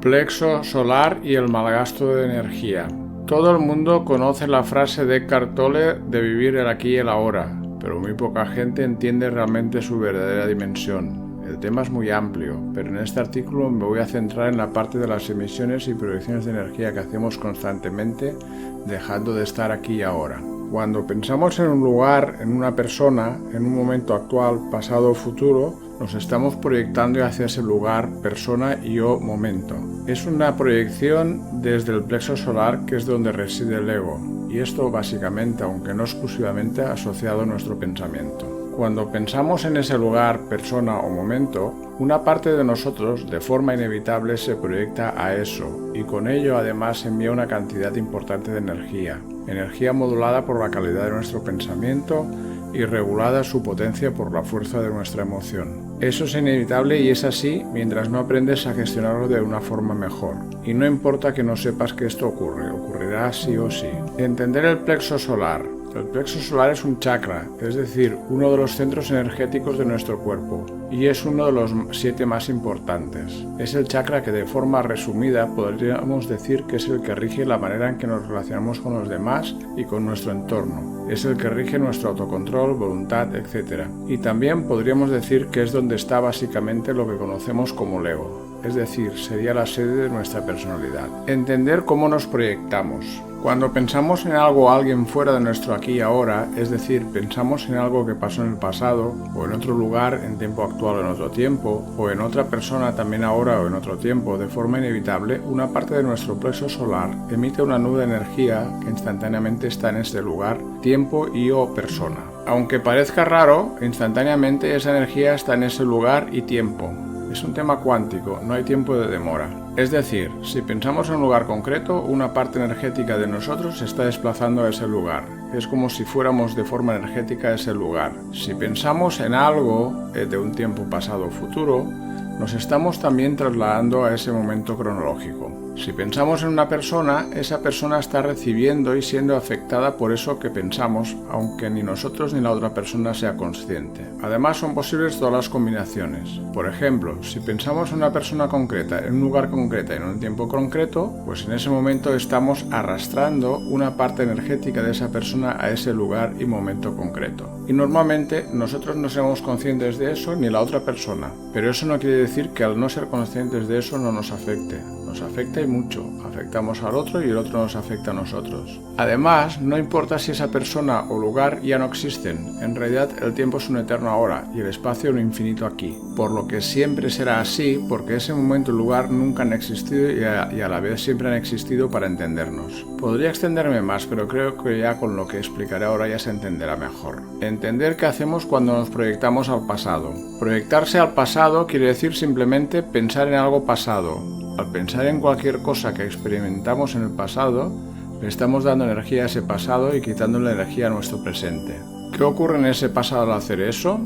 Plexo solar y el malgasto de energía. Todo el mundo conoce la frase de Eckhart Tolle de vivir el aquí y el ahora, pero muy poca gente entiende realmente su verdadera dimensión. El tema es muy amplio, pero en este artículo me voy a centrar en la parte de las emisiones y proyecciones de energía que hacemos constantemente, dejando de estar aquí y ahora. Cuando pensamos en un lugar, en una persona, en un momento actual, pasado o futuro, nos estamos proyectando hacia ese lugar, persona y o momento. Es una proyección desde el plexo solar, que es donde reside el ego, y esto básicamente, aunque no exclusivamente, asociado a nuestro pensamiento. Cuando pensamos en ese lugar, persona o momento, una parte de nosotros, de forma inevitable, se proyecta a eso, y con ello además envía una cantidad importante de energía modulada por la calidad de nuestro pensamiento y regulada su potencia por la fuerza de nuestra emoción. Eso es inevitable y es así mientras no aprendes a gestionarlo de una forma mejor. Y no importa que no sepas que esto ocurrirá sí o sí. Entender el plexo solar. El plexo solar es un chakra, es decir, uno de los centros energéticos de nuestro cuerpo, y es uno de los 7 más importantes. Es el chakra que de forma resumida podríamos decir que es el que rige la manera en que nos relacionamos con los demás y con nuestro entorno. Es el que rige nuestro autocontrol, voluntad, etc. Y también podríamos decir que es donde está básicamente lo que conocemos como el ego, es decir, sería la sede de nuestra personalidad. Entender cómo nos proyectamos. Cuando pensamos en algo o alguien fuera de nuestro aquí y ahora, es decir, pensamos en algo que pasó en el pasado, o en otro lugar en tiempo actual o en otro tiempo, o en otra persona también ahora o en otro tiempo, de forma inevitable, una parte de nuestro plexo solar emite una nube de energía que instantáneamente está en ese lugar, tiempo y o persona. Aunque parezca raro, instantáneamente esa energía está en ese lugar y tiempo. Es un tema cuántico, no hay tiempo de demora. Es decir, si pensamos en un lugar concreto, una parte energética de nosotros se está desplazando a ese lugar. Es como si fuéramos de forma energética a ese lugar. Si pensamos en algo de un tiempo pasado o futuro, nos estamos también trasladando a ese momento cronológico. Si pensamos en una persona, esa persona está recibiendo y siendo afectada por eso que pensamos, aunque ni nosotros ni la otra persona sea consciente. Además, son posibles todas las combinaciones. Por ejemplo, si pensamos en una persona concreta, en un lugar concreto y en un tiempo concreto, pues en ese momento estamos arrastrando una parte energética de esa persona a ese lugar y momento concreto. Y normalmente nosotros no somos conscientes de eso ni la otra persona, pero eso no quiere decir que al no ser conscientes de eso no nos afecte. Nos afecta y mucho. Afectamos al otro y el otro nos afecta a nosotros. Además, no importa si esa persona o lugar ya no existen. En realidad, el tiempo es un eterno ahora y el espacio un infinito aquí. Por lo que siempre será así, porque ese momento y lugar nunca han existido y a la vez siempre han existido para entendernos. Podría extenderme más, pero creo que ya con lo que explicaré ahora ya se entenderá mejor. Entender qué hacemos cuando nos proyectamos al pasado. Proyectarse al pasado quiere decir simplemente pensar en algo pasado. Al pensar en cualquier cosa que experimentamos en el pasado, le estamos dando energía a ese pasado y quitándole energía a nuestro presente. ¿Qué ocurre en ese pasado al hacer eso?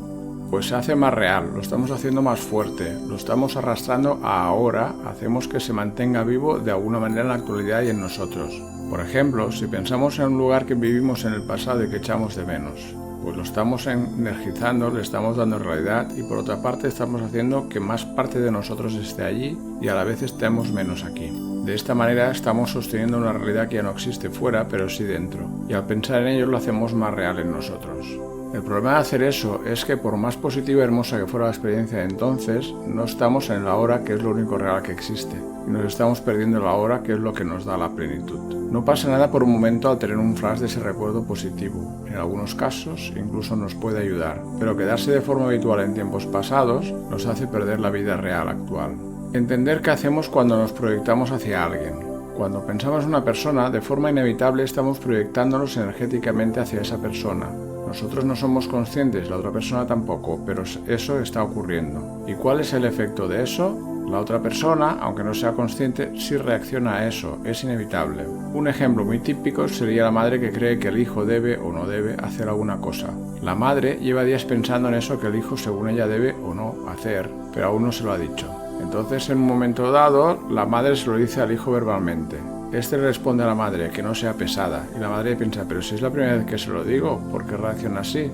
Pues se hace más real, lo estamos haciendo más fuerte, lo estamos arrastrando a ahora, hacemos que se mantenga vivo de alguna manera en la actualidad y en nosotros. Por ejemplo, si pensamos en un lugar que vivimos en el pasado y que echamos de menos, pues lo estamos energizando, le estamos dando realidad y por otra parte estamos haciendo que más parte de nosotros esté allí y a la vez estemos menos aquí. De esta manera estamos sosteniendo una realidad que ya no existe fuera, pero sí dentro, y al pensar en ello lo hacemos más real en nosotros. El problema de hacer eso es que por más positiva y hermosa que fuera la experiencia de entonces, no estamos en el ahora, que es lo único real que existe, y nos estamos perdiendo el ahora, que es lo que nos da la plenitud. No pasa nada por un momento al tener un flash de ese recuerdo positivo. En algunos casos incluso nos puede ayudar, pero quedarse de forma habitual en tiempos pasados nos hace perder la vida real actual. Entender qué hacemos cuando nos proyectamos hacia alguien. Cuando pensamos en una persona, de forma inevitable estamos proyectándonos energéticamente hacia esa persona. Nosotros no somos conscientes, la otra persona tampoco, pero eso está ocurriendo. ¿Y cuál es el efecto de eso? La otra persona, aunque no sea consciente, sí reacciona a eso, es inevitable. Un ejemplo muy típico sería la madre que cree que el hijo debe o no debe hacer alguna cosa. La madre lleva días pensando en eso que el hijo según ella debe o no hacer, pero aún no se lo ha dicho. Entonces, en un momento dado, la madre se lo dice al hijo verbalmente. Este responde a la madre que no sea pesada, y la madre piensa, pero si es la primera vez que se lo digo, ¿por qué reacciona así?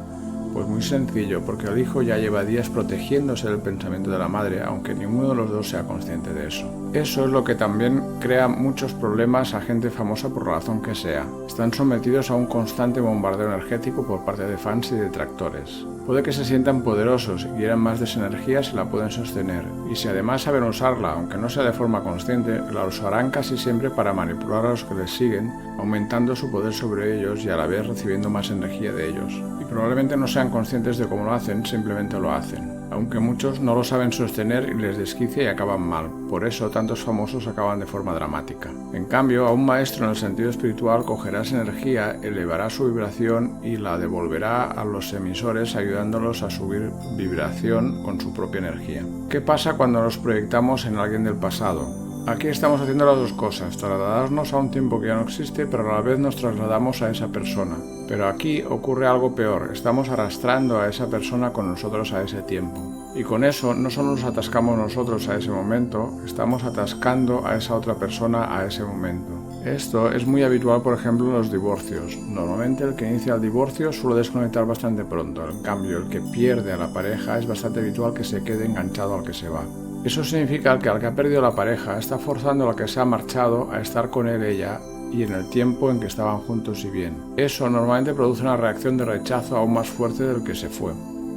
Pues muy sencillo, porque el hijo ya lleva días protegiéndose del pensamiento de la madre, aunque ninguno de los dos sea consciente de eso. Eso es lo que también crea muchos problemas a gente famosa por la razón que sea. Están sometidos a un constante bombardeo energético por parte de fans y detractores. Puede que se sientan poderosos y quieran más de esa energía si la pueden sostener, y si además saben usarla, aunque no sea de forma consciente, la usarán casi siempre para manipular a los que les siguen, aumentando su poder sobre ellos y a la vez recibiendo más energía de ellos. Y probablemente no sean conscientes de cómo lo hacen, simplemente lo hacen. Aunque muchos no lo saben sostener y les desquicia y acaban mal. Por eso tantos famosos acaban de forma dramática. En cambio, a un maestro en el sentido espiritual cogerá esa energía, elevará su vibración y la devolverá a los emisores ayudándolos a subir vibración con su propia energía. ¿Qué pasa cuando nos proyectamos en alguien del pasado? Aquí estamos haciendo las dos cosas, trasladarnos a un tiempo que ya no existe, pero a la vez nos trasladamos a esa persona. Pero aquí ocurre algo peor, estamos arrastrando a esa persona con nosotros a ese tiempo. Y con eso no solo nos atascamos nosotros a ese momento, estamos atascando a esa otra persona a ese momento. Esto es muy habitual, por ejemplo, en los divorcios. Normalmente el que inicia el divorcio suele desconectar bastante pronto, en cambio el que pierde a la pareja es bastante habitual que se quede enganchado al que se va. Eso significa que al que ha perdido la pareja está forzando a la que se ha marchado a estar con él ella y en el tiempo en que estaban juntos y bien. Eso normalmente produce una reacción de rechazo aún más fuerte del que se fue.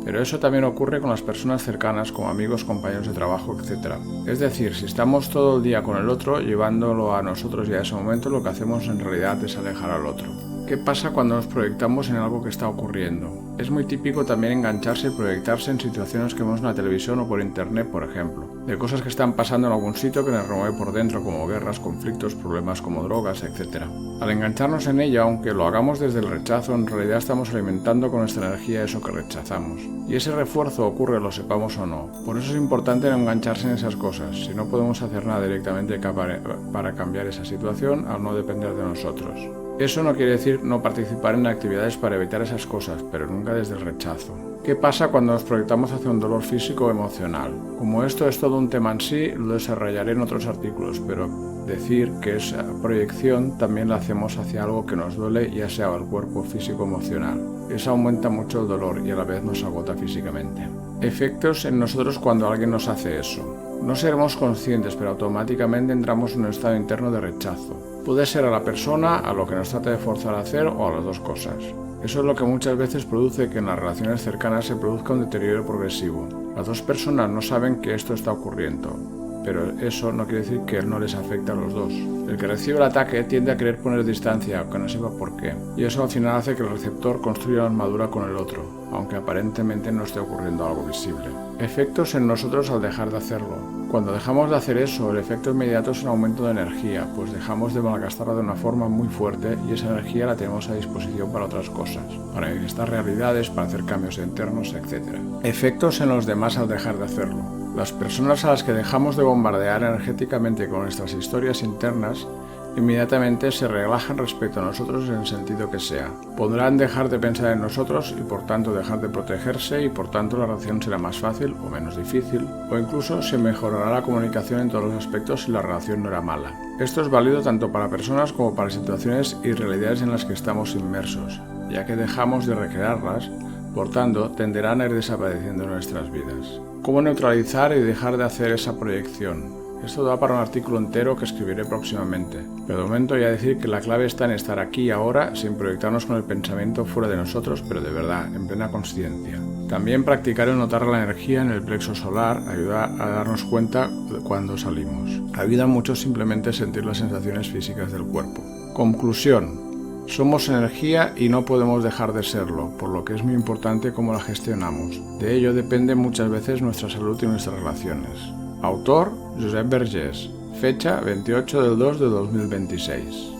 Pero eso también ocurre con las personas cercanas como amigos, compañeros de trabajo, etc. Es decir, si estamos todo el día con el otro, llevándolo a nosotros y a ese momento, lo que hacemos en realidad es alejar al otro. ¿Qué pasa cuando nos proyectamos en algo que está ocurriendo? Es muy típico también engancharse y proyectarse en situaciones que vemos en la televisión o por internet, por ejemplo, de cosas que están pasando en algún sitio que nos remueve por dentro, como guerras, conflictos, problemas como drogas, etc. Al engancharnos en ello, aunque lo hagamos desde el rechazo, en realidad estamos alimentando con nuestra energía eso que rechazamos. Y ese refuerzo ocurre, lo sepamos o no. Por eso es importante no engancharse en esas cosas, si no podemos hacer nada directamente para cambiar esa situación al no depender de nosotros. Eso no quiere decir no participar en actividades para evitar esas cosas, pero nunca desde el rechazo. ¿Qué pasa cuando nos proyectamos hacia un dolor físico o emocional? Como esto es todo un tema en sí, lo desarrollaré en otros artículos, pero decir que esa proyección también la hacemos hacia algo que nos duele, ya sea el cuerpo físico o emocional. Eso aumenta mucho el dolor y a la vez nos agota físicamente. Efectos en nosotros cuando alguien nos hace eso. No seremos conscientes, pero automáticamente entramos en un estado interno de rechazo. Puede ser a la persona, a lo que nos trata de forzar a hacer o a las dos cosas. Eso es lo que muchas veces produce que en las relaciones cercanas se produzca un deterioro progresivo. Las dos personas no saben que esto está ocurriendo, pero eso no quiere decir que él no les afecte a los dos. El que recibe el ataque tiende a querer poner distancia, aunque no sepa por qué, y eso al final hace que el receptor construya una armadura con el otro, aunque aparentemente no esté ocurriendo algo visible. Efectos en nosotros al dejar de hacerlo. Cuando dejamos de hacer eso, el efecto inmediato es un aumento de energía, pues dejamos de malgastarla de una forma muy fuerte y esa energía la tenemos a disposición para otras cosas, para manifestar realidades, para hacer cambios internos, etc. Efectos en los demás al dejar de hacerlo. Las personas a las que dejamos de bombardear energéticamente con nuestras historias internas inmediatamente se relajan respecto a nosotros en el sentido que sea. Podrán dejar de pensar en nosotros y por tanto dejar de protegerse y por tanto la relación será más fácil o menos difícil o incluso se mejorará la comunicación en todos los aspectos si la relación no era mala. Esto es válido tanto para personas como para situaciones y realidades en las que estamos inmersos, ya que dejamos de recrearlas, por tanto tenderán a ir desapareciendo en nuestras vidas. ¿Cómo neutralizar y dejar de hacer esa proyección? Esto da para un artículo entero que escribiré próximamente, pero de momento voy a decir que la clave está en estar aquí y ahora sin proyectarnos con el pensamiento fuera de nosotros, pero de verdad, en plena consciencia. También practicar el notar la energía en el plexo solar ayuda a darnos cuenta de cuando salimos. Ayuda mucho simplemente sentir las sensaciones físicas del cuerpo. Conclusión. Somos energía y no podemos dejar de serlo, por lo que es muy importante cómo la gestionamos. De ello depende muchas veces nuestra salud y nuestras relaciones. Autor, Josep Vergés. Fecha 28 del 2 de 2026.